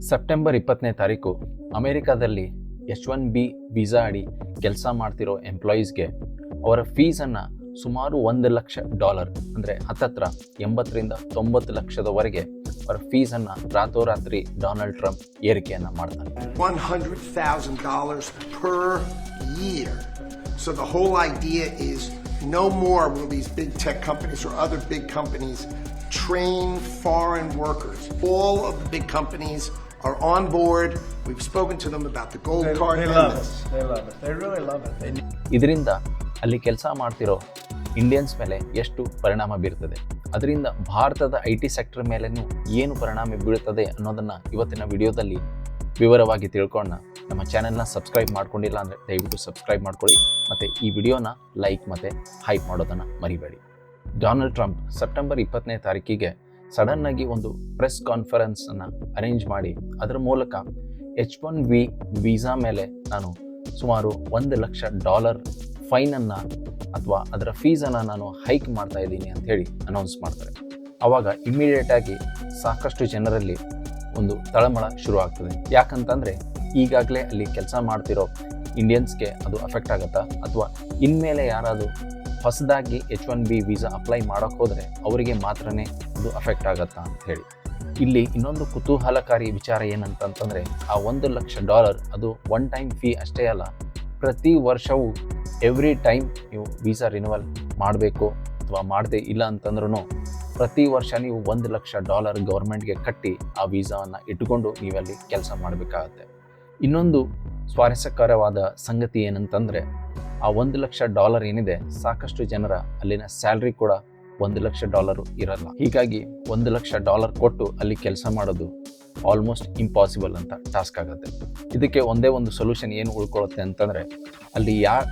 September 20ನೇ ತಾರೀಕು ಅಮೆರಿಕಾದಲ್ಲಿ H1B visa ಅಡಿ ಕೆಲಸ ಮಾಡ್ತಿರೋ ಎಂಪ್ಲಾಯೀಸ್ಗೆ ಅವರ ಫೀಸನ್ನು ಸುಮಾರು $1 ಲಕ್ಷ ಅಂದರೆ ಹತ್ತತ್ರ 80ರಿಂದ 90 ಲಕ್ಷದವರೆಗೆ ಅವರ ಫೀಸನ್ನು ರಾತ್ರೋರಾತ್ರಿ ಡೊನಾಲ್ಡ್ ಟ್ರಂಪ್ ಏರಿಕೆಯನ್ನು ಮಾಡ್ತಾರೆ. $100,000 per year. So the whole idea is no more will these big tech companies or other big companies train foreign workers. All of the big companies are on board. We've spoken to them about the gold card. They love it. They love it. They really love it. ಇದರಿಂದ ಅಲ್ಲಿ ಕೆಲಸ ಮಾಡ್ತಿರೋ Indians ಮೇಲೆ ಎಷ್ಟು ಪರಿಣಾಮ ಬೀರ್ತದೆ, ಅದರಿಂದ ಭಾರತದ IT ಸೆಕ್ಟರ್ ಮೇಲೇನು ಏನು ಪರಿಣಾಮ ಬೀಳುತ್ತದೆ ಅನ್ನೋದನ್ನು ಇವತ್ತಿನ ವಿಡಿಯೋದಲ್ಲಿ ವಿವರವಾಗಿ ತಿಳ್ಕೊಳ್ಳೋಣ. ನಮ್ಮ ಚಾನೆಲ್ನ ಸಬ್ಸ್ಕ್ರೈಬ್ ಮಾಡ್ಕೊಂಡಿಲ್ಲ ಅಂದರೆ ದಯವಿಟ್ಟು ಸಬ್ಸ್ಕ್ರೈಬ್ ಮಾಡ್ಕೊಳ್ಳಿ ಮತ್ತು ಈ ವಿಡಿಯೋನ ಲೈಕ್ ಮತ್ತು ಹೈಪ್ ಮಾಡೋದನ್ನು ಮರಿಬೇಡಿ. ಡೊನಾಲ್ಡ್ ಟ್ರಂಪ್ ಸೆಪ್ಟೆಂಬರ್ 20ನೇ ತಾರೀಕಿಗೆ ಸಡನ್ನಾಗಿ ಒಂದು ಪ್ರೆಸ್ ಕಾನ್ಫರೆನ್ಸನ್ನು ಅರೇಂಜ್ ಮಾಡಿ ಅದರ ಮೂಲಕ H1B ವೀಸಾ ಮೇಲೆ ನಾನು ಸುಮಾರು $1 ಲಕ್ಷ ಫೈನನ್ನು ಅಥವಾ ಅದರ ಫೀಸನ್ನು ನಾನು ಹೈಕ್ ಮಾಡ್ತಾ ಇದ್ದೀನಿ ಅಂತ ಹೇಳಿ ಅನೌನ್ಸ್ ಮಾಡ್ತಾರೆ. ಆವಾಗ ಇಮ್ಮಿಡಿಯೇಟಾಗಿ ಸಾಕಷ್ಟು ಜನರಲ್ಲಿ ಒಂದು ತಳಮಳ ಶುರು ಆಗ್ತದೆ. ಯಾಕಂತಂದರೆ ಈಗಾಗಲೇ ಅಲ್ಲಿ ಕೆಲಸ ಮಾಡ್ತಿರೋ ಇಂಡಿಯನ್ಸ್ಗೆ ಅದು ಅಫೆಕ್ಟ್ ಆಗುತ್ತಾ, ಅಥವಾ ಇನ್ಮೇಲೆ ಯಾರಾದರೂ ಹೊಸದಾಗಿ H1B ವೀಸಾ ಅಪ್ಲೈ ಮಾಡೋಕ್ಕೆ ಹೋದರೆ ಅವರಿಗೆ ಮಾತ್ರನೇ ಅದು ಅಫೆಕ್ಟ್ ಆಗುತ್ತಾ ಅಂತ ಹೇಳಿ. ಇಲ್ಲಿ ಇನ್ನೊಂದು ಕುತೂಹಲಕಾರಿ ವಿಚಾರ ಏನಂತಂತಂದರೆ ಆ $1 ಲಕ್ಷ ಅದು ಒನ್ ಟೈಮ್ ಫೀ ಅಷ್ಟೇ ಅಲ್ಲ, ಪ್ರತಿ ವರ್ಷವೂ ಎವ್ರಿ ಟೈಮ್ ನೀವು ವೀಸಾ ರಿನ್ಯೂವಲ್ ಮಾಡಬೇಕು ಅಥವಾ ಮಾಡದೇ ಇಲ್ಲ ಅಂತಂದ್ರೂ ಪ್ರತಿ ವರ್ಷ ನೀವು $1 ಲಕ್ಷ ಗೌರ್ಮೆಂಟ್ಗೆ ಕಟ್ಟಿ ಆ ವೀಸಾವನ್ನು ಇಟ್ಟುಕೊಂಡು ನೀವಲ್ಲಿ ಕೆಲಸ ಮಾಡಬೇಕಾಗತ್ತೆ. ಇನ್ನೊಂದು ಸ್ವಾರಸ್ಯಕರವಾದ ಸಂಗತಿ ಏನಂತಂದರೆ ಆ $1 ಲಕ್ಷ ಏನಿದೆ, ಸಾಕಷ್ಟು ಜನರ ಅಲ್ಲಿನ ಸ್ಯಾಲ್ರಿ ಕೂಡ $1 ಲಕ್ಷ ಇರಲ್ಲ. ಹೀಗಾಗಿ $1 ಲಕ್ಷ ಕೊಟ್ಟು ಅಲ್ಲಿ ಕೆಲಸ ಮಾಡೋದು ಆಲ್ಮೋಸ್ಟ್ ಇಂಪಾಸಿಬಲ್ ಅಂತ ಟಾಸ್ಕ್ ಆಗುತ್ತೆ. ಇದಕ್ಕೆ ಒಂದೇ ಒಂದು ಸೊಲ್ಯೂಷನ್ ಏನು ಉಳ್ಕೊಳ್ಳುತ್ತೆ ಅಂತಂದರೆ, ಅಲ್ಲಿ ಯಾವ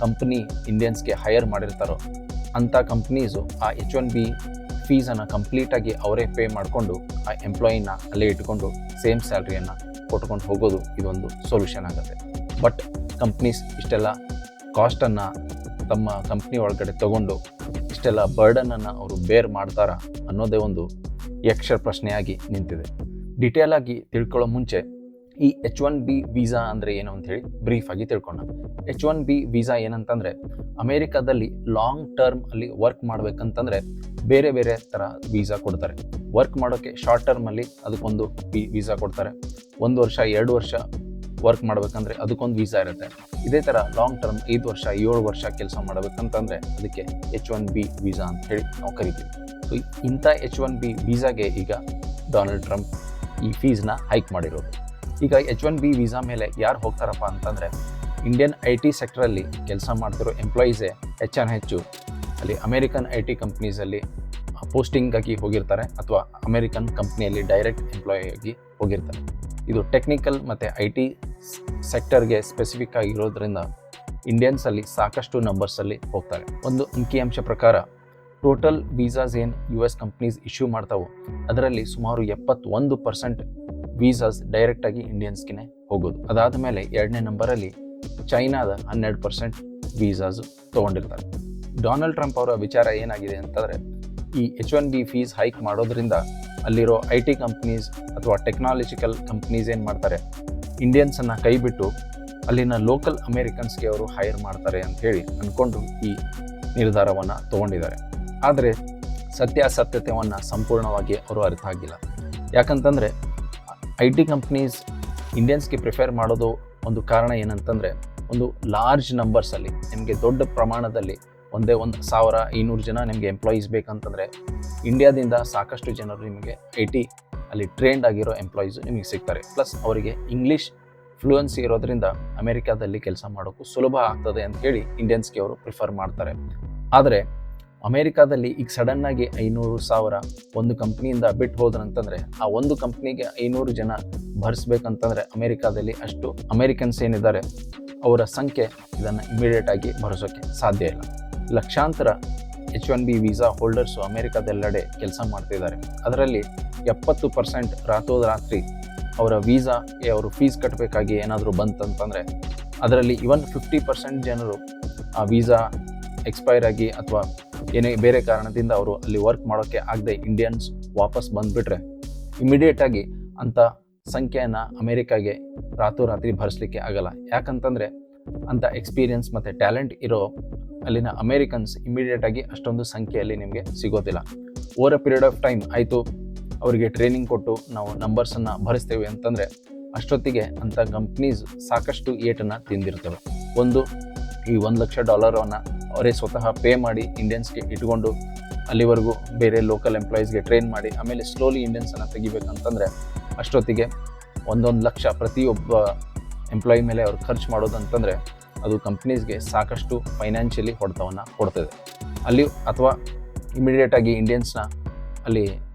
ಕಂಪ್ನಿ ಇಂಡಿಯನ್ಸ್ಗೆ ಹೈಯರ್ ಮಾಡಿರ್ತಾರೋ ಅಂಥ ಕಂಪ್ನೀಸು ಆ H1B ಫೀಸನ್ನು ಕಂಪ್ಲೀಟಾಗಿ ಅವರೇ ಪೇ ಮಾಡಿಕೊಂಡು ಆ ಎಂಪ್ಲಾಯಿನ ಅಲ್ಲೇ ಇಟ್ಕೊಂಡು ಸೇಮ್ ಸ್ಯಾಲ್ರಿಯನ್ನು ಕೊಟ್ಕೊಂಡು ಹೋಗೋದು ಇದೊಂದು ಸೊಲ್ಯೂಷನ್ ಆಗುತ್ತೆ. ಬಟ್ ಕಂಪ್ನೀಸ್ ಇಷ್ಟೆಲ್ಲ ಕಾಸ್ಟನ್ನು ತಮ್ಮ ಕಂಪ್ನಿ ಒಳಗಡೆ ತಗೊಂಡು ಇಷ್ಟೆಲ್ಲ ಬರ್ಡನನ್ನು ಅವರು ಬೇರ್ ಮಾಡ್ತಾರಾ ಅನ್ನೋದೇ ಒಂದು ಯಕ್ಷ ಪ್ರಶ್ನೆಯಾಗಿ ನಿಂತಿದೆ. ಡಿಟೇಲ್ ಆಗಿ ತಿಳ್ಕೊಳ್ಳೋ ಮುಂಚೆ ಈ H1B ವೀಸಾ ಅಂದರೆ ಏನು ಅಂತ ಹೇಳಿ ಬ್ರೀಫಾಗಿ ತಿಳ್ಕೊಳ್ಳೋಣ. H1B ವೀಸಾ ಏನಂತಂದರೆ, ಅಮೇರಿಕಾದಲ್ಲಿ ಲಾಂಗ್ ಟರ್ಮ್ ಅಲ್ಲಿ ವರ್ಕ್ ಮಾಡಬೇಕಂತಂದರೆ ಬೇರೆ ಬೇರೆ ಥರ ವೀಸಾ ಕೊಡ್ತಾರೆ. ವರ್ಕ್ ಮಾಡೋಕ್ಕೆ ಶಾರ್ಟ್ ಟರ್ಮಲ್ಲಿ ಅದಕ್ಕೊಂದು ವೀಸಾ ಕೊಡ್ತಾರೆ. 1 ವರ್ಷ 2 ವರ್ಷ ವರ್ಕ್ ಮಾಡಬೇಕಂದ್ರೆ ಅದಕ್ಕೊಂದು ವೀಸಾ ಇರುತ್ತೆ. ಇದೇ ಥರ ಲಾಂಗ್ ಟರ್ಮ್ 5 ವರ್ಷ 7 ವರ್ಷ ಕೆಲಸ ಮಾಡಬೇಕಂತಂದರೆ ಅದಕ್ಕೆ H1B ವೀಸಾ ಅಂತ ಹೇಳಿ ನಾವು ಕರಿತೀವಿ. ಸೊ ಇಂಥ H1B ವೀಸಾಗೆ ಈಗ ಡೊನಾಲ್ಡ್ ಟ್ರಂಪ್ ಈ ಫೀಸ್ನ ಹೈಕ್ ಮಾಡಿರೋದು. ಈಗ H1B ವೀಸಾ ಮೇಲೆ ಯಾರು ಹೋಗ್ತಾರಪ್ಪ ಅಂತಂದರೆ, ಇಂಡಿಯನ್ IT ಸೆಕ್ಟರಲ್ಲಿ ಕೆಲಸ ಮಾಡ್ತಿರೋ ಎಂಪ್ಲಾಯೀಸೇ ಹೆಚ್ಚು ಅಲ್ಲಿ ಅಮೇರಿಕನ್ IT ಕಂಪ್ನೀಸಲ್ಲಿ ಪೋಸ್ಟಿಂಗಾಗಿ ಹೋಗಿರ್ತಾರೆ ಅಥವಾ ಅಮೇರಿಕನ್ ಕಂಪ್ನಿಯಲ್ಲಿ ಡೈರೆಕ್ಟ್ ಎಂಪ್ಲಾಯಿ ಆಗಿ ಹೋಗಿರ್ತಾರೆ. ಇದು ಟೆಕ್ನಿಕಲ್ ಮತ್ತು IT ಸೆಕ್ಟರ್ಗೆ ಸ್ಪೆಸಿಫಿಕ್ ಆಗಿರೋದ್ರಿಂದ ಇಂಡಿಯನ್ಸಲ್ಲಿ ಸಾಕಷ್ಟು ನಂಬರ್ಸಲ್ಲಿ ಹೋಗ್ತಾರೆ. ಒಂದು ಅಂಕಿಅಂಶ ಪ್ರಕಾರ ಟೋಟಲ್ ವೀಸಾಸ್ ಏನು US ಕಂಪ್ನೀಸ್ ಇಶ್ಯೂ ಮಾಡ್ತಾವೋ ಅದರಲ್ಲಿ ಸುಮಾರು 71% ವೀಸಾಸ್ ಡೈರೆಕ್ಟಾಗಿ ಇಂಡಿಯನ್ಸ್ಗೆ ಹೋಗೋದು. ಅದಾದ ಮೇಲೆ 2ನೇ ನಂಬರಲ್ಲಿ ಚೈನಾದ 12% ವೀಸಾಸು ತೊಗೊಂಡಿರ್ತಾರೆ. ಡೊನಾಲ್ಡ್ ಟ್ರಂಪ್ ಅವರ ವಿಚಾರ ಏನಾಗಿದೆ ಅಂತಂದರೆ, ಈ H1B ಫೀಸ್ ಹೈಕ್ ಮಾಡೋದ್ರಿಂದ ಅಲ್ಲಿರೋ IT ಕಂಪ್ನೀಸ್ ಅಥವಾ ಟೆಕ್ನಾಲಜಿಕಲ್ ಕಂಪ್ನೀಸ್ ಏನು ಮಾಡ್ತಾರೆ, ಇಂಡಿಯನ್ಸನ್ನು ಕೈ ಬಿಟ್ಟು ಅಲ್ಲಿನ ಲೋಕಲ್ ಅಮೇರಿಕನ್ಸ್ಗೆ ಅವರು ಹೈರ್ ಮಾಡ್ತಾರೆ ಅಂತ ಹೇಳಿ ಅಂದ್ಕೊಂಡು ಈ ನಿರ್ಧಾರವನ್ನು ತೊಗೊಂಡಿದ್ದಾರೆ. ಆದರೆ ಸತ್ಯಾಸತ್ಯತೆಯನ್ನು ಸಂಪೂರ್ಣವಾಗಿ ಅವರು ಅರ್ಥ ಆಗಿಲ್ಲ. ಯಾಕಂತಂದರೆ IT ಕಂಪ್ನೀಸ್ ಇಂಡಿಯನ್ಸ್ಗೆ ಪ್ರಿಫೇರ್ ಮಾಡೋದು ಒಂದು ಕಾರಣ ಏನಂತಂದರೆ, ಒಂದು ಲಾರ್ಜ್ ನಂಬರ್ಸಲ್ಲಿ ನಿಮಗೆ ದೊಡ್ಡ ಪ್ರಮಾಣದಲ್ಲಿ 1,500 ಜನ ನಿಮಗೆ ಎಂಪ್ಲಾಯೀಸ್ ಬೇಕಂತಂದರೆ ಇಂಡಿಯಾದಿಂದ ಸಾಕಷ್ಟು ಜನರು ನಿಮಗೆ IT ಅಲ್ಲಿ ಟ್ರೈನ್ಡ್ ಆಗಿರೋ ಎಂಪ್ಲಾಯೀಸು ನಿಮಗೆ ಸಿಗ್ತಾರೆ. ಪ್ಲಸ್ ಅವರಿಗೆ ಇಂಗ್ಲೀಷ್ ಫ್ಲೂಯೆನ್ಸಿ ಇರೋದ್ರಿಂದ ಅಮೆರಿಕಾದಲ್ಲಿ ಕೆಲಸ ಮಾಡೋಕ್ಕೂ ಸುಲಭ ಆಗ್ತದೆ ಅಂತ ಹೇಳಿ ಇಂಡಿಯನ್ಸ್ಗೆ ಅವರು ಪ್ರಿಫರ್ ಮಾಡ್ತಾರೆ. ಆದರೆ ಅಮೇರಿಕಾದಲ್ಲಿ ಈಗ ಸಡನ್ನಾಗಿ 500,000 ಒಂದು ಕಂಪ್ನಿಯಿಂದ ಬಿಟ್ಟು ಹೋದ್ರಂತಂದರೆ ಆ ಒಂದು ಕಂಪ್ನಿಗೆ 500 ಜನ ಭರಿಸ್ಬೇಕಂತಂದರೆ ಅಮೇರಿಕಾದಲ್ಲಿ ಅಷ್ಟು ಅಮೇರಿಕನ್ಸ್ ಏನಿದ್ದಾರೆ ಅವರ ಸಂಖ್ಯೆ ಇದನ್ನು ಇಮಿಡಿಯೇಟಾಗಿ ಭರಿಸೋಕ್ಕೆ ಸಾಧ್ಯ ಇಲ್ಲ. ಲಕ್ಷಾಂತರ H1B ವೀಸಾ ಹೋಲ್ಡರ್ಸು ಅಮೇರಿಕಾದೆಲ್ಲೆಡೆ ಕೆಲಸ ಮಾಡ್ತಿದ್ದಾರೆ. ಅದರಲ್ಲಿ 70% ರಾತ್ರೋರಾತ್ರಿ ಅವರ ವೀಸಾಗೆ ಅವರು ಫೀಸ್ ಕಟ್ಟಬೇಕಾಗಿ ಏನಾದರೂ ಬಂತಂತಂದರೆ ಅದರಲ್ಲಿ ಇವನ್ 50% ಜನರು ಆ ವೀಸಾ ಎಕ್ಸ್ಪೈರ್ ಆಗಿ ಅಥವಾ ಏನೇ ಬೇರೆ ಕಾರಣದಿಂದ ಅವರು ಅಲ್ಲಿ ವರ್ಕ್ ಮಾಡೋಕ್ಕೆ ಆಗದೆ ಇಂಡಿಯನ್ಸ್ ವಾಪಸ್ ಬಂದುಬಿಟ್ರೆ ಇಮಿಡಿಯೇಟಾಗಿ ಅಂಥ ಸಂಖ್ಯೆಯನ್ನು ಅಮೇರಿಕಾಗೆ ರಾತ್ರೋರಾತ್ರಿ ಭರಿಸಲಿಕ್ಕೆ ಆಗಲ್ಲ. ಯಾಕಂತಂದರೆ ಅಂಥ ಎಕ್ಸ್ಪೀರಿಯನ್ಸ್ ಮತ್ತು ಟ್ಯಾಲೆಂಟ್ ಇರೋ ಅಲ್ಲಿನ ಅಮೇರಿಕನ್ಸ್ ಇಮಿಡಿಯೇಟಾಗಿ ಅಷ್ಟೊಂದು ಸಂಖ್ಯೆಯಲ್ಲಿ ನಿಮಗೆ ಸಿಗೋದಿಲ್ಲ. Over a period of time ಆಯಿತು ಅವರಿಗೆ ಟ್ರೈನಿಂಗ್ ಕೊಟ್ಟು ನಾವು ನಂಬರ್ಸನ್ನು ಭರಿಸ್ತೇವೆ ಅಂತಂದರೆ ಅಷ್ಟೊತ್ತಿಗೆ ಅಂಥ ಕಂಪ್ನೀಸ್ ಸಾಕಷ್ಟು ಏಟನ್ನು ತಿಂದಿರ್ತವೆ. ಈ $1,00,000 ಅವರೇ ಸ್ವತಃ ಪೇ ಮಾಡಿ ಇಂಡಿಯನ್ಸ್ಗೆ ಇಟ್ಕೊಂಡು ಅಲ್ಲಿವರೆಗೂ ಬೇರೆ ಲೋಕಲ್ ಎಂಪ್ಲಾಯೀಸ್ಗೆ ಟ್ರೈನ್ ಮಾಡಿ ಆಮೇಲೆ ಸ್ಲೋಲಿ ಇಂಡಿಯನ್ಸನ್ನು ತೆಗಿಬೇಕಂತಂದರೆ ಅಷ್ಟೊತ್ತಿಗೆ 1 ಲಕ್ಷ ಪ್ರತಿಯೊಬ್ಬ ಎಂಪ್ಲಾಯಿ ಮೇಲೆ ಅವ್ರು ಖರ್ಚು ಮಾಡೋದಂತಂದರೆ ಅದು ಕಂಪ್ನೀಸ್ಗೆ ಸಾಕಷ್ಟು ಫೈನಾನ್ಷಿಯಲಿ ಹೊಡೆತವನ್ನು ಕೊಡ್ತದೆ. ಅಲ್ಲಿ ಅಥವಾ ಇಮಿಡಿಯೇಟಾಗಿ ಇಂಡಿಯನ್ಸ್ನ ಅಲ್ಲಿ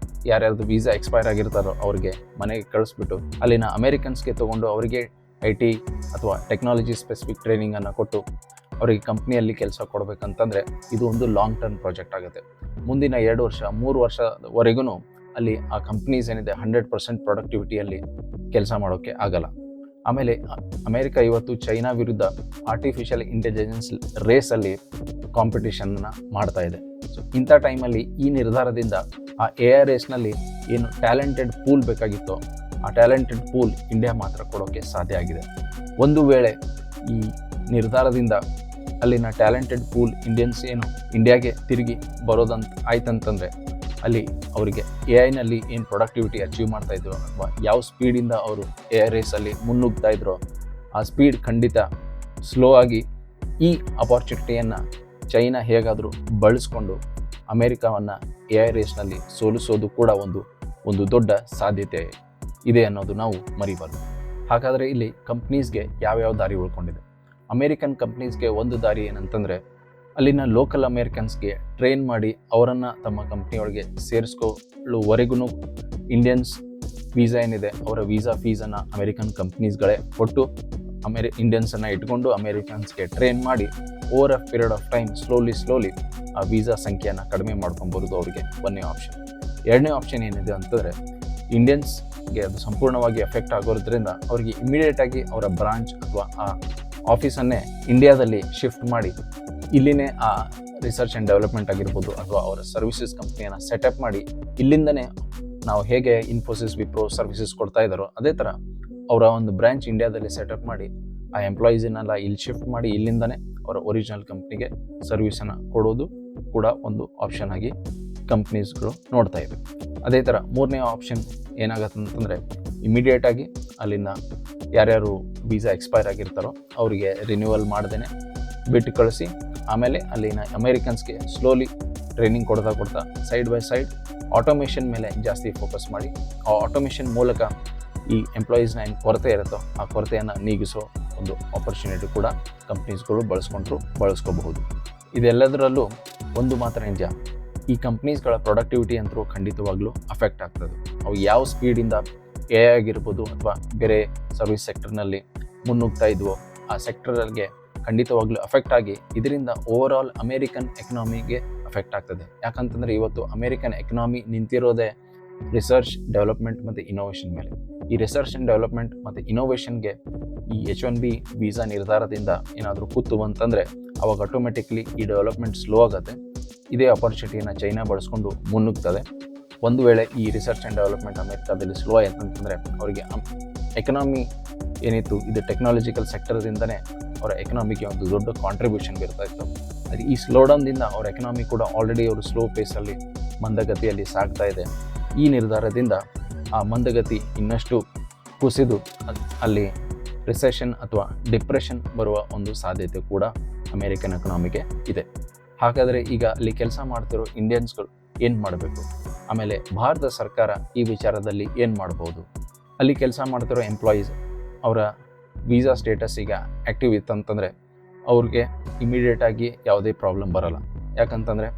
ಯಾರ್ಯಾರ್ದು ವೀಸಾ ಎಕ್ಸ್ಪೈರ್ ಆಗಿರ್ತಾರೋ ಅವ್ರಿಗೆ ಮನೆಗೆ ಕಳಿಸ್ಬಿಟ್ಟು ಅಲ್ಲಿನ ಅಮೇರಿಕನ್ಸ್ಗೆ ತೊಗೊಂಡು ಅವರಿಗೆ IT ಅಥವಾ ಟೆಕ್ನಾಲಜಿ ಸ್ಪೆಸಿಫಿಕ್ ಟ್ರೈನಿಂಗನ್ನು ಕೊಟ್ಟು ಅವರಿಗೆ ಕಂಪ್ನಿಯಲ್ಲಿ ಕೆಲಸ ಕೊಡಬೇಕಂತಂದರೆ ಇದು ಒಂದು ಲಾಂಗ್ ಟರ್ಮ್ ಪ್ರಾಜೆಕ್ಟ್ ಆಗುತ್ತೆ. ಮುಂದಿನ 2 ವರ್ಷ 3 ವರ್ಷದವರೆಗೂ ಅಲ್ಲಿ ಆ ಕಂಪ್ನೀಸ್ ಏನಿದೆ 100% ಪ್ರೊಡಕ್ಟಿವಿಟಿಯಲ್ಲಿ ಕೆಲಸ ಮಾಡೋಕ್ಕೆ ಆಗಲ್ಲ. ಆಮೇಲೆ ಅಮೇರಿಕಾ ಇವತ್ತು ಚೈನಾ ವಿರುದ್ಧ ಆರ್ಟಿಫಿಷಿಯಲ್ ಇಂಟೆಲಿಜೆನ್ಸ್ ರೇಸಲ್ಲಿ ಕಾಂಪಿಟೇಷನ್ನ ಮಾಡ್ತಾ ಇದೆ. ಸೊ ಇಂಥ ಟೈಮಲ್ಲಿ ಈ ನಿರ್ಧಾರದಿಂದ ಆ AI ರೇಸ್ನಲ್ಲಿ ಏನು ಟ್ಯಾಲೆಂಟೆಡ್ ಪೂಲ್ ಬೇಕಾಗಿತ್ತೋ ಆ ಟ್ಯಾಲೆಂಟೆಡ್ ಪೂಲ್ ಇಂಡಿಯಾ ಮಾತ್ರ ಕೊಡೋಕ್ಕೆ ಸಾಧ್ಯ ಆಗಿದೆ. ಒಂದು ವೇಳೆ ಈ ನಿರ್ಧಾರದಿಂದ ಅಲ್ಲಿನ ಟ್ಯಾಲೆಂಟೆಡ್ ಪೂಲ್ ಇಂಡಿಯನ್ಸ್ ಏನು ಇಂಡಿಯಾಗೆ ತಿರುಗಿ ಬರೋದಂತ ಆಯ್ತಂತಂದರೆ ಅಲ್ಲಿ ಅವರಿಗೆ AI ಏನು ಪ್ರೊಡಕ್ಟಿವಿಟಿ ಅಚೀವ್ ಮಾಡ್ತಾಯಿದ್ರು ಅಥವಾ ಯಾವ ಸ್ಪೀಡಿಂದ ಅವರು AI ರೇಸಲ್ಲಿ ಮುನ್ನುಗ್ತಾ ಇದ್ರೋ ಆ ಸ್ಪೀಡ್ ಖಂಡಿತ ಸ್ಲೋ ಆಗಿ ಈ ಅಪಾರ್ಚುನಿಟಿಯನ್ನು ಚೈನಾ ಹೇಗಾದರೂ ಬಳಸ್ಕೊಂಡು ಅಮೇರಿಕಾವನ್ನು AI ರೇಸ್ನಲ್ಲಿ ಸೋಲಿಸೋದು ಕೂಡ ಒಂದು ದೊಡ್ಡ ಸಾಧ್ಯತೆ ಇದೆ ಅನ್ನೋದು ನಾವು ಮರಿಬಾರ್ದು. ಹಾಗಾದರೆ ಇಲ್ಲಿ ಕಂಪ್ನೀಸ್ಗೆ ಯಾವ್ಯಾವ ದಾರಿ ಉಳ್ಕೊಂಡಿದೆ? ಅಮೇರಿಕನ್ ಕಂಪ್ನೀಸ್ಗೆ ಒಂದು ದಾರಿ ಏನಂತಂದರೆ ಅಲ್ಲಿನ ಲೋಕಲ್ ಅಮೇರಿಕನ್ಸ್ಗೆ ಟ್ರೈನ್ ಮಾಡಿ ಅವರನ್ನು ತಮ್ಮ ಕಂಪ್ನಿಯೊಳಗೆ ಸೇರಿಸ್ಕೊಳ್ಳುವವರೆಗೂ ಇಂಡಿಯನ್ಸ್ ವೀಸಾ ಏನಿದೆ ಅವರ ವೀಸಾ ಫೀಸನ್ನು ಅಮೇರಿಕನ್ ಕಂಪ್ನೀಸ್ಗಳೇ ಕೊಟ್ಟು ಇಂಡಿಯನ್ಸನ್ನು ಇಟ್ಕೊಂಡು ಅಮೇರಿಕನ್ಸ್ಗೆ ಟ್ರೈನ್ ಮಾಡಿ over a period of time slowly ಆ ವೀಸಾ ಸಂಖ್ಯೆಯನ್ನು ಕಡಿಮೆ ಮಾಡ್ಕೊಂಬರೋದು ಅವರಿಗೆ ಒಂದನೇ ಆಪ್ಷನ್. ಎರಡನೇ ಆಪ್ಷನ್ ಏನಿದೆ ಅಂತಂದರೆ ಇಂಡಿಯನ್ಸ್ಗೆ ಅದು ಸಂಪೂರ್ಣವಾಗಿ ಎಫೆಕ್ಟ್ ಆಗೋದ್ರಿಂದ ಅವರಿಗೆ ಇಮಿಡಿಯೇಟಾಗಿ ಅವರ ಬ್ರಾಂಚ್ ಅಥವಾ ಆ ಆಫೀಸನ್ನೇ ಇಂಡಿಯಾದಲ್ಲಿ ಶಿಫ್ಟ್ ಮಾಡಿ ಇಲ್ಲಿನೇ ಆ ರಿಸರ್ಚ್ ಆ್ಯಂಡ್ ಡೆವಲಪ್ಮೆಂಟ್ ಆಗಿರ್ಬೋದು ಅಥವಾ ಅವರ ಸರ್ವಿಸಸ್ ಕಂಪ್ನಿಯನ್ನು ಸೆಟಪ್ ಮಾಡಿ ಇಲ್ಲಿಂದನೇ ನಾವು ಹೇಗೆ ಇನ್ಫೋಸಿಸ್ ವಿಪ್ರೋ ಸರ್ವಿಸಸ್ ಕೊಡ್ತಾ ಇದ್ದಾರೋ ಅದೇ ಥರ ಅವರ ಒಂದು ಬ್ರಾಂಚ್ ಇಂಡಿಯಾದಲ್ಲಿ ಸೆಟಪ್ ಮಾಡಿ ಆ ಎಂಪ್ಲಾಯೀಸನ್ನೆಲ್ಲ ಇಲ್ಲಿ ಶಿಫ್ಟ್ ಮಾಡಿ ಇಲ್ಲಿಂದನೇ ಅವರ ಒರಿಜಿನಲ್ ಕಂಪ್ನಿಗೆ ಸರ್ವಿಸನ್ನು ಕೊಡೋದು ಕೂಡ ಒಂದು ಆಪ್ಷನ್ ಆಗಿ ಕಂಪ್ನೀಸ್ಗಳು ನೋಡ್ತಾ ಇವೆ. ಅದೇ ಥರ ಮೂರನೇ ಆಪ್ಷನ್ ಏನಾಗುತ್ತೆ ಅಂತಂದರೆ ಇಮಿಡಿಯೇಟಾಗಿ ಅಲ್ಲಿಂದ ಯಾರ್ಯಾರು ವೀಸಾ ಎಕ್ಸ್ಪೈರ್ ಆಗಿರ್ತಾರೋ ಅವರಿಗೆ ರಿನ್ಯೂವಲ್ ಮಾಡ್ದೇ ಬಿಟ್ಟು ಕಳಿಸಿ ಆಮೇಲೆ ಅಲ್ಲಿನ ಅಮೇರಿಕನ್ಸ್ಗೆ ಸ್ಲೋಲಿ ಟ್ರೈನಿಂಗ್ ಕೊಡ್ತಾ ಸೈಡ್ ಬೈ ಸೈಡ್ ಆಟೋಮೇಷನ್ ಮೇಲೆ ಜಾಸ್ತಿ ಫೋಕಸ್ ಮಾಡಿ ಆ ಆಟೋಮೇಷನ್ ಮೂಲಕ ಈ ಎಂಪ್ಲಾಯೀಸ್ನ ಏನು ಕೊರತೆ ಇರುತ್ತೋ ಆ ಕೊರತೆಯನ್ನು ನೀಗಿಸೋ ಒಂದು ಆಪರ್ಚುನಿಟಿ ಕೂಡ ಕಂಪ್ನೀಸ್ಗಳು ಬಳಸ್ಕೋಬಹುದು. ಇದೆಲ್ಲದರಲ್ಲೂ ಒಂದು ಮಾತ್ರ ನಿಜ, ಈ ಕಂಪ್ನೀಸ್ಗಳ ಪ್ರೊಡಕ್ಟಿವಿಟಿ ಅಂತೂ ಖಂಡಿತವಾಗ್ಲೂ ಅಫೆಕ್ಟ್ ಆಗ್ತದೆ. ಅವು ಯಾವ ಸ್ಪೀಡಿಂದ AI ಆಗಿರ್ಬೋದು ಅಥವಾ ಬೇರೆ ಸರ್ವಿಸ್ ಸೆಕ್ಟರ್ನಲ್ಲಿ ಮುನ್ನುಗ್ತಾ ಇದ್ವೋ ಆ ಸೆಕ್ಟರ್ಗೆ ಖಂಡಿತವಾಗ್ಲೂ ಅಫೆಕ್ಟ್ ಆಗಿ ಇದರಿಂದ ಓವರ್ ಆಲ್ ಅಮೇರಿಕನ್ ಎಕನಾಮಿಗೆ ಅಫೆಕ್ಟ್ ಆಗ್ತದೆ. ಯಾಕಂತಂದರೆ ಇವತ್ತು ಅಮೇರಿಕನ್ ಎಕನಾಮಿ ನಿಂತಿರೋದೇ ರಿಸರ್ಚ್ ಡೆವಲಪ್ಮೆಂಟ್ ಮತ್ತು ಇನೋವೇಷನ್ ಮೇಲೆ. ಈ ರಿಸರ್ಚ್ ಆ್ಯಂಡ್ ಡೆವಲಪ್ಮೆಂಟ್ ಮತ್ತು ಇನೋವೇಷನ್ಗೆ ಈ H-1B ವೀಸಾ ನಿರ್ಧಾರದಿಂದ ಏನಾದರೂ ಕೂತು ಅಂತಂದರೆ ಅವಾಗ ಆಟೋಮೆಟಿಕ್ಲಿ ಈ ಡೆವಲಪ್ಮೆಂಟ್ ಸ್ಲೋ ಆಗುತ್ತೆ. ಇದೇ ಆಪರ್ಚುನಿಟಿಯನ್ನು ಚೈನಾ ಬಳಸ್ಕೊಂಡು ಮುನ್ನುಗ್ತದೆ. ಒಂದು ವೇಳೆ ಈ ರಿಸರ್ಚ್ ಆ್ಯಂಡ್ ಡೆವಲಪ್ಮೆಂಟ್ ಅಮೇರಿಕಾದಲ್ಲಿ ಸ್ಲೋ ಆಯ್ತು ಅಂತಂದರೆ ಅವರಿಗೆ ಎಕನಾಮಿ ಏನಿತ್ತು ಇದು ಟೆಕ್ನಾಲಜಿಕಲ್ ಸೆಕ್ಟರ್ದಿಂದನೇ ಅವರ ಎಕನಾಮಿಗೆ ಒಂದು ದೊಡ್ಡ ಕಾಂಟ್ರಿಬ್ಯೂಷನ್ ಬರ್ತಾ ಇತ್ತು. ಅದು ಈ ಸ್ಲೋಡೌನ್ದಿಂದ ಅವ್ರ ಎಕನಾಮಿ ಕೂಡ ಆಲ್ರೆಡಿ ಅವರು ಸ್ಲೋ ಪೇಸಲ್ಲಿ ಮಂದಗತಿಯಲ್ಲಿ ಸಾಗ್ತಾ ಇದೆ. ಈ ನಿರ್ಧಾರದಿಂದ ಆ ಮಂದಗತಿ ಇನ್ನಷ್ಟು ಕುಸಿದು ಅಲ್ಲಿ ರಿಸೆಷನ್ ಅಥವಾ ಡಿಪ್ರೆಷನ್ ಬರುವ ಒಂದು ಸಾಧ್ಯತೆ ಕೂಡ ಅಮೇರಿಕನ್ ಎಕನಾಮಿಗೆ ಇದೆ. ಹಾಗಾದರೆ ಈಗ ಅಲ್ಲಿ ಕೆಲಸ ಮಾಡ್ತಿರೋ ಇಂಡಿಯನ್ಸ್ಗಳು ಏನು ಮಾಡಬೇಕು? ಆಮೇಲೆ ಭಾರತ ಸರ್ಕಾರ ಈ ವಿಚಾರದಲ್ಲಿ ಏನು ಮಾಡ್ಬೋದು? ಅಲ್ಲಿ ಕೆಲಸ ಮಾಡ್ತಿರೋ ಎಂಪ್ಲಾಯೀಸ್ ಅವರ ವೀಸಾ ಸ್ಟೇಟಸ್ ಈಗ ಆ್ಯಕ್ಟಿವ್ ಇತ್ತಂತಂದರೆ ಅವ್ರಿಗೆ ಇಮಿಡಿಯೇಟಾಗಿ ಯಾವುದೇ ಪ್ರಾಬ್ಲಮ್ ಬರೋಲ್ಲ. ಯಾಕಂತಂದರೆ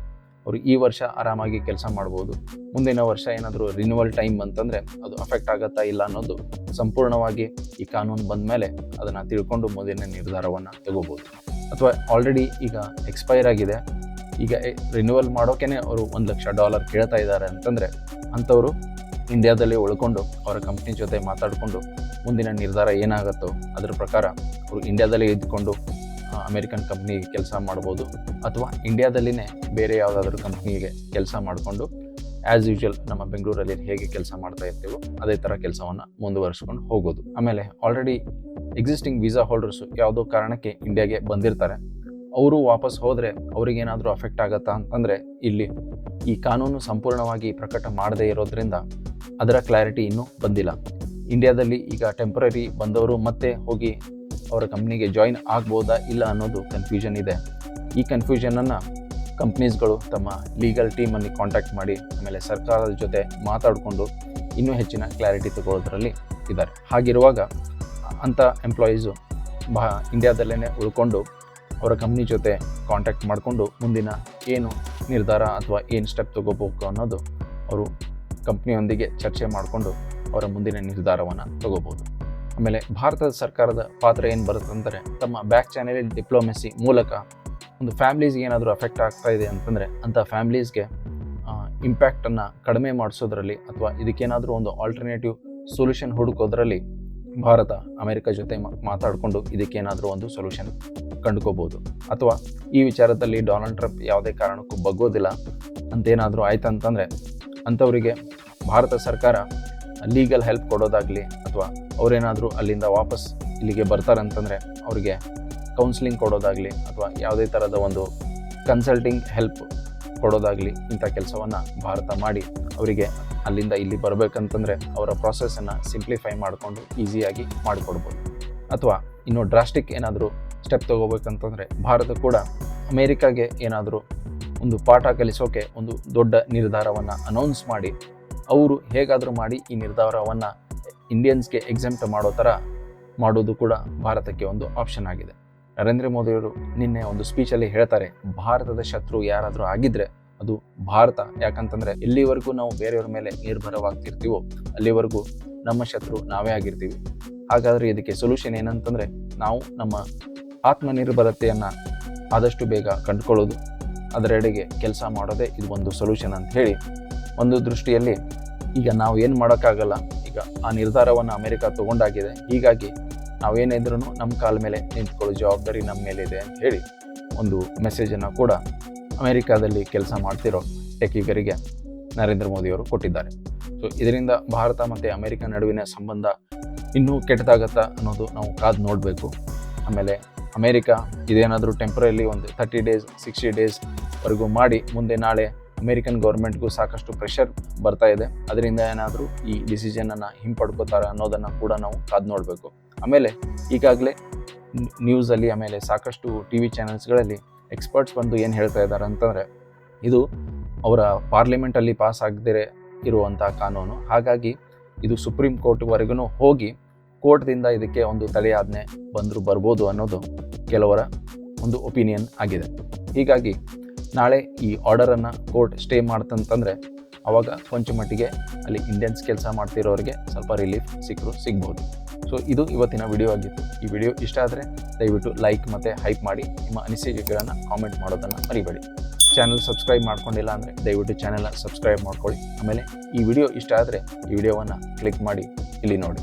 ಅವರು ಈ ವರ್ಷ ಆರಾಮಾಗಿ ಕೆಲಸ ಮಾಡ್ಬೋದು. ಮುಂದಿನ ವರ್ಷ ಏನಾದರೂ ರಿನ್ಯೂವಲ್ ಟೈಮ್ ಅಂತಂದರೆ ಅದು ಅಫೆಕ್ಟ್ ಆಗುತ್ತಾ ಇಲ್ಲ ಅನ್ನೋದು ಸಂಪೂರ್ಣವಾಗಿ ಈ ಕಾನೂನು ಬಂದ ಮೇಲೆ ಅದನ್ನು ತಿಳ್ಕೊಂಡು ಮುಂದಿನ ನಿರ್ಧಾರವನ್ನು ತಗೋಬೋದು. ಅಥವಾ ಆಲ್ರೆಡಿ ಈಗ ಎಕ್ಸ್ಪೈರ್ ಆಗಿದೆ, ಈಗ ರಿನ್ಯೂವಲ್ ಮಾಡೋಕೆ ಅವರು $1,00,000 ಕೇಳ್ತಾ ಇದ್ದಾರೆ ಅಂತಂದರೆ ಅಂಥವರು ಇಂಡಿಯಾದಲ್ಲಿ ಉಳ್ಕೊಂಡು ಅವರ ಕಂಪ್ನಿ ಜೊತೆ ಮಾತಾಡಿಕೊಂಡು ಮುಂದಿನ ನಿರ್ಧಾರ ಏನಾಗುತ್ತೋ ಅದರ ಪ್ರಕಾರ ಅವರು ಇಂಡಿಯಾದಲ್ಲೇ ಇದ್ದುಕೊಂಡು ಅಮೇರಿಕನ್ ಕಂಪ್ನಿಗೆ ಕೆಲಸ ಮಾಡ್ಬೋದು. ಅಥವಾ ಇಂಡಿಯಾದಲ್ಲಿನೇ ಬೇರೆ ಯಾವುದಾದ್ರೂ ಕಂಪ್ನಿಗೆ ಕೆಲಸ ಮಾಡಿಕೊಂಡು ಆ್ಯಸ್ ಯೂಶುವಲ್ ನಮ್ಮ ಬೆಂಗಳೂರಲ್ಲಿ ಹೇಗೆ ಕೆಲಸ ಮಾಡ್ತಾ ಇರ್ತೀವೋ ಅದೇ ಥರ ಕೆಲಸವನ್ನು ಮುಂದುವರಿಸ್ಕೊಂಡು ಹೋಗೋದು. ಆಮೇಲೆ ಆಲ್ರೆಡಿ ಎಕ್ಸಿಸ್ಟಿಂಗ್ ವೀಸಾ ಹೋಲ್ಡರ್ಸು ಯಾವುದೋ ಕಾರಣಕ್ಕೆ ಇಂಡಿಯಾಗೆ ಬಂದಿರ್ತಾರೆ, ಅವರು ವಾಪಸ್ ಹೋದರೆ ಅವ್ರಿಗೇನಾದರೂ ಅಫೆಕ್ಟ್ ಆಗುತ್ತಾ ಅಂತಂದರೆ ಇಲ್ಲಿ ಈ ಕಾನೂನು ಸಂಪೂರ್ಣವಾಗಿ ಪ್ರಕಟ ಮಾಡದೇ ಇರೋದ್ರಿಂದ ಅದರ ಕ್ಲಾರಿಟಿ ಇನ್ನೂ ಬಂದಿಲ್ಲ. ಇಂಡಿಯಾದಲ್ಲಿ ಈಗ ಟೆಂಪರರಿ ಬಂದವರು ಮತ್ತೆ ಹೋಗಿ ಅವರ ಕಂಪ್ನಿಗೆ ಜಾಯಿನ್ ಆಗ್ಬೋದಾ ಇಲ್ಲ ಅನ್ನೋದು ಕನ್ಫ್ಯೂಷನ್ ಇದೆ. ಈ ಕನ್ಫ್ಯೂಷನನ್ನು ಕಂಪ್ನೀಸ್ಗಳು ತಮ್ಮ ಲೀಗಲ್ ಟೀಮನ್ನು ಕಾಂಟ್ಯಾಕ್ಟ್ ಮಾಡಿ ಆಮೇಲೆ ಸರ್ಕಾರದ ಜೊತೆ ಮಾತಾಡಿಕೊಂಡು ಇನ್ನೂ ಹೆಚ್ಚಿನ ಕ್ಲಾರಿಟಿ ತಗೊಳ್ಳೋದ್ರಲ್ಲಿ ಇದ್ದಾರೆ. ಹಾಗಿರುವಾಗ ಅಂಥ ಎಂಪ್ಲಾಯೀಸು ಇಂಡಿಯಾದಲ್ಲೇ ಉಳ್ಕೊಂಡು ಅವರ ಕಂಪ್ನಿ ಜೊತೆ ಕಾಂಟ್ಯಾಕ್ಟ್ ಮಾಡಿಕೊಂಡು ಮುಂದಿನ ಏನು ನಿರ್ಧಾರ ಅಥವಾ ಏನು ಸ್ಟೆಪ್ ತೊಗೋಬೇಕು ಅನ್ನೋದು ಅವರು ಕಂಪ್ನಿಯೊಂದಿಗೆ ಚರ್ಚೆ ಮಾಡಿಕೊಂಡು ಅವರ ಮುಂದಿನ ನಿರ್ಧಾರವನ್ನು ತಗೋಬೋದು. ಆಮೇಲೆ ಭಾರತದ ಸರ್ಕಾರದ ಪಾತ್ರ ಏನು ಬರುತ್ತೆ ಅಂದರೆ ತಮ್ಮ ಬ್ಯಾಕ್ ಚಾನೆಲ್ ಡಿಪ್ಲೊಮೆಸಿ ಮೂಲಕ ಒಂದು ಫ್ಯಾಮ್ಲೀಸ್ಗೆ ಏನಾದರೂ ಅಫೆಕ್ಟ್ ಆಗ್ತಾ ಇದೆ ಅಂತಂದರೆ ಅಂಥ ಫ್ಯಾಮ್ಲೀಸ್ಗೆ ಇಂಪ್ಯಾಕ್ಟನ್ನು ಕಡಿಮೆ ಮಾಡಿಸೋದ್ರಲ್ಲಿ ಅಥವಾ ಇದಕ್ಕೇನಾದರೂ ಒಂದು ಆಲ್ಟರ್ನೇಟಿವ್ ಸೊಲ್ಯೂಷನ್ ಹುಡುಕೋದ್ರಲ್ಲಿ ಭಾರತ ಅಮೆರಿಕ ಜೊತೆ ಮಾತಾಡಿಕೊಂಡು ಇದಕ್ಕೇನಾದರೂ ಒಂದು ಸೊಲ್ಯೂಷನ್ ಕಂಡುಕೋಬೋದು. ಅಥವಾ ಈ ವಿಚಾರದಲ್ಲಿ ಡೊನಾಲ್ಡ್ ಟ್ರಂಪ್ ಯಾವುದೇ ಕಾರಣಕ್ಕೂ ಬಗ್ಗೋದಿಲ್ಲ ಅಂತೇನಾದರೂ ಆಯ್ತು ಅಂತಂದರೆ ಅಂಥವರಿಗೆ ಭಾರತ ಸರ್ಕಾರ ಲೀಗಲ್ ಹೆಲ್ಪ್ ಕೊಡೋದಾಗಲಿ ಅಥವಾ ಅವರೇನಾದರೂ ಅಲ್ಲಿಂದ ವಾಪಸ್ ಇಲ್ಲಿಗೆ ಬರ್ತಾರೆ ಅಂತಂದರೆ ಅವರಿಗೆ ಕೌನ್ಸಿಲಿಂಗ್ ಕೊಡೋದಾಗಲಿ ಅಥವಾ ಯಾವುದೇ ಥರದ ಒಂದು ಕನ್ಸಲ್ಟಿಂಗ್ ಹೆಲ್ಪ್ ಕೊಡೋದಾಗಲಿ ಇಂಥ ಕೆಲಸವನ್ನು ಭಾರತ ಮಾಡಿ ಅವರಿಗೆ ಅಲ್ಲಿಂದ ಇಲ್ಲಿ ಬರಬೇಕಂತಂದರೆ ಅವರ ಪ್ರಾಸೆಸನ್ನು ಸಿಂಪ್ಲಿಫೈ ಮಾಡಿಕೊಂಡು ಈಸಿಯಾಗಿ ಮಾಡಿಕೊಡ್ಬೋದು. ಅಥವಾ ಇನ್ನೂ ಡ್ರಾಸ್ಟಿಕ್ ಏನಾದರೂ ಸ್ಟೆಪ್ ತೊಗೋಬೇಕಂತಂದರೆ ಭಾರತ ಕೂಡ ಅಮೇರಿಕಾಗೆ ಏನಾದರೂ ಒಂದು ಪಾಠ ಕಲಿಸೋಕೆ ಒಂದು ದೊಡ್ಡ ನಿರ್ಧಾರವನ್ನು ಅನೌನ್ಸ್ ಮಾಡಿ ಅವರು ಹೇಗಾದರೂ ಮಾಡಿ ಈ ನಿರ್ಧಾರವನ್ನು ಇಂಡಿಯನ್ಸ್ಗೆ ಎಕ್ಸೆಂಪ್ಟ್ ಮಾಡೋ ಥರ ಮಾಡೋದು ಕೂಡ ಭಾರತಕ್ಕೆ ಒಂದು ಆಪ್ಷನ್ ಆಗಿದೆ. ನರೇಂದ್ರ ಮೋದಿಯವರು ನಿನ್ನೆ ಒಂದು ಸ್ಪೀಚಲ್ಲಿ ಹೇಳ್ತಾರೆ, ಭಾರತದ ಶತ್ರು ಯಾರಾದರೂ ಆಗಿದ್ದರೆ ಅದು ಭಾರತ. ಯಾಕಂತಂದರೆ ಎಲ್ಲಿವರೆಗೂ ನಾವು ಬೇರೆಯವ್ರ ಮೇಲೆ ನಿರ್ಭರವಾಗ್ತಿರ್ತೀವೋ ಅಲ್ಲಿವರೆಗೂ ನಮ್ಮ ಶತ್ರು ನಾವೇ ಆಗಿರ್ತೀವಿ. ಹಾಗಾದರೆ ಇದಕ್ಕೆ ಸೊಲ್ಯೂಷನ್ ಏನಂತಂದರೆ ನಾವು ನಮ್ಮ ಆತ್ಮನಿರ್ಭರತೆಯನ್ನು ಆದಷ್ಟು ಬೇಗ ಕಂಡುಕೊಳ್ಳೋದು, ಅದರೆಡೆಗೆ ಕೆಲಸ ಮಾಡೋದೇ ಇದು ಒಂದು ಸೊಲ್ಯೂಷನ್ ಅಂತ ಹೇಳಿ ಒಂದು ದೃಷ್ಟಿಯಲ್ಲಿ ಈಗ ನಾವು ಏನು ಮಾಡೋಕ್ಕಾಗಲ್ಲ, ಈಗ ಆ ನಿರ್ಧಾರವನ್ನು ಅಮೆರಿಕ ತೊಗೊಂಡಾಗಿದೆ, ಹೀಗಾಗಿ ನಾವೇನಿದ್ರೂ ನಮ್ಮ ಕಾಲ ಮೇಲೆ ನಿಂತ್ಕೊಳ್ಳೋ ಜವಾಬ್ದಾರಿ ನಮ್ಮ ಮೇಲೆ ಇದೆ ಅಂತ ಹೇಳಿ ಒಂದು ಮೆಸೇಜನ್ನು ಕೂಡ ಅಮೆರಿಕಾದಲ್ಲಿ ಕೆಲಸ ಮಾಡ್ತಿರೋ ಟೆಕ್ಕಿಗರಿಗೆ ನರೇಂದ್ರ ಮೋದಿಯವರು ಕೊಟ್ಟಿದ್ದಾರೆ. ಸೊ ಇದರಿಂದ ಭಾರತ ಮತ್ತು ಅಮೆರಿಕ ನಡುವಿನ ಸಂಬಂಧ ಇನ್ನೂ ಕೆಟ್ಟದಾಗತ್ತಾ ಅನ್ನೋದು ನಾವು ಕಾದು ನೋಡಬೇಕು. ಆಮೇಲೆ ಅಮೇರಿಕ ಇದೇನಾದರೂ ಟೆಂಪ್ರರಿ ಒಂದು 30 days 60 days ಮಾಡಿ ಮುಂದೆ ನಾಳೆ ಅಮೇರಿಕನ್ ಗೌರ್ಮೆಂಟ್ಗೂ ಸಾಕಷ್ಟು ಪ್ರೆಷರ್ ಬರ್ತಾ ಇದೆ, ಅದರಿಂದ ಏನಾದರೂ ಈ ಡಿಸಿಷನನ್ನು ಹಿಂಪಡ್ಕೋತಾರೆ ಅನ್ನೋದನ್ನು ಕೂಡ ನಾವು ಕಾದು ನೋಡಬೇಕು. ಆಮೇಲೆ ಈಗಾಗಲೇ ನ್ಯೂಸಲ್ಲಿ ಆಮೇಲೆ ಸಾಕಷ್ಟು TV ಚಾನೆಲ್ಸ್ಗಳಲ್ಲಿ ಎಕ್ಸ್ಪರ್ಟ್ಸ್ ಬಂದು ಏನು ಹೇಳ್ತಾ ಇದ್ದಾರೆ ಅಂತಂದರೆ ಇದು ಅವರ ಪಾರ್ಲಿಮೆಂಟಲ್ಲಿ ಪಾಸ್ ಆಗದೇ ಇರುವಂಥ ಕಾನೂನು, ಹಾಗಾಗಿ ಇದು ಸುಪ್ರೀಂ ಕೋರ್ಟ್ವರೆಗೂ ಹೋಗಿ ಕೋರ್ಟ್ದಿಂದ ಇದಕ್ಕೆ ಒಂದು ತಡೆಯಾಜ್ಞೆ ಬರ್ಬೋದು ಅನ್ನೋದು ಕೆಲವರ ಒಂದು ಒಪಿನಿಯನ್ ಆಗಿದೆ. ಹೀಗಾಗಿ ನಾಳೆ ಈ ಆರ್ಡರನ್ನು ಕೋರ್ಟ್ ಸ್ಟೇ ಮಾಡ್ತಂತಂದರೆ ಆವಾಗ ಕೊಂಚ ಮಟ್ಟಿಗೆ ಅಲ್ಲಿ ಇಂಡಿಯನ್ಸ್ ಕೆಲಸ ಮಾಡ್ತಿರೋರಿಗೆ ಸ್ವಲ್ಪ ರಿಲೀಫ್ ಸಿಗ್ಬೋದು. ಸೊ ಇದು ಇವತ್ತಿನ ವಿಡಿಯೋ ಆಗಿತ್ತು. ಈ ವಿಡಿಯೋ ಇಷ್ಟ ಆದರೆ ದಯವಿಟ್ಟು ಲೈಕ್ ಮತ್ತು ಹೈಪ್ ಮಾಡಿ, ನಿಮ್ಮ ಅನಿಸಿಕೆಗಳನ್ನು ಕಾಮೆಂಟ್ ಮಾಡೋದನ್ನು ಮರಿಬೇಡಿ. ಚಾನಲ್ ಸಬ್ಸ್ಕ್ರೈಬ್ ಮಾಡ್ಕೊಂಡಿಲ್ಲ ಅಂದರೆ ದಯವಿಟ್ಟು ಚಾನಲ್ನ ಸಬ್ಸ್ಕ್ರೈಬ್ ಮಾಡ್ಕೊಳ್ಳಿ. ಆಮೇಲೆ ಈ ವಿಡಿಯೋ ಇಷ್ಟ ಆದರೆ ಈ ವಿಡಿಯೋವನ್ನು ಕ್ಲಿಕ್ ಮಾಡಿ ಇಲ್ಲಿ ನೋಡಿ.